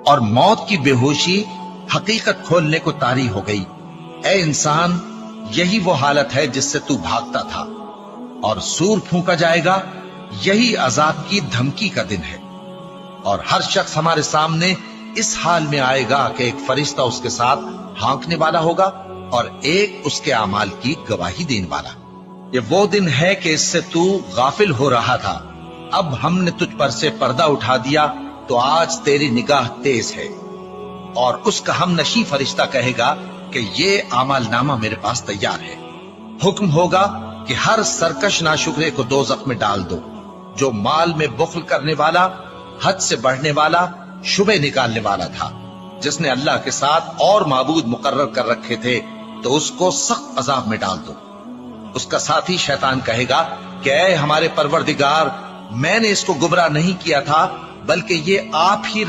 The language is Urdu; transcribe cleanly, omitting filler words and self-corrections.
اور موت کی بے ہوشی حقیقت کھولنے کو طاری ہو گئی۔ اے انسان، یہی وہ حالت ہے جس سے تو بھاگتا تھا، اور سور پھونکا جائے گا، یہی عذاب کی دھمکی کا دن ہے۔ اور ہر شخص ہمارے سامنے اس حال میں آئے گا کہ ایک فرشتہ اس کے ساتھ ہانکنے والا ہوگا اور ایک اس کے اعمال کی گواہی دینے والا۔ یہ وہ دن ہے کہ اس سے تو غافل ہو رہا تھا، اب ہم نے تجھ پر سے پردہ اٹھا دیا تو آج تیری نگاہ تیز ہے۔ اور اس کا ہم نشیں فرشتہ کہے گا کہ یہ اعمال نامہ میرے پاس تیار ہے۔ حکم ہوگا کہ ہر سرکش ناشکرے کو دوزخ میں ڈال دو، جو مال میں بخل کرنے والا، حد سے بڑھنے والا، شبہ نکالنے والا تھا، جس نے اللہ کے ساتھ اور معبود مقرر کر رکھے تھے، تو اس کو سخت عذاب میں ڈال دو۔ اس کا ساتھی شیطان کہے گا کہ اے ہمارے پروردگار، میں نے اس کو گمراہ نہیں کیا تھا، بلکہ یہ آپ ہی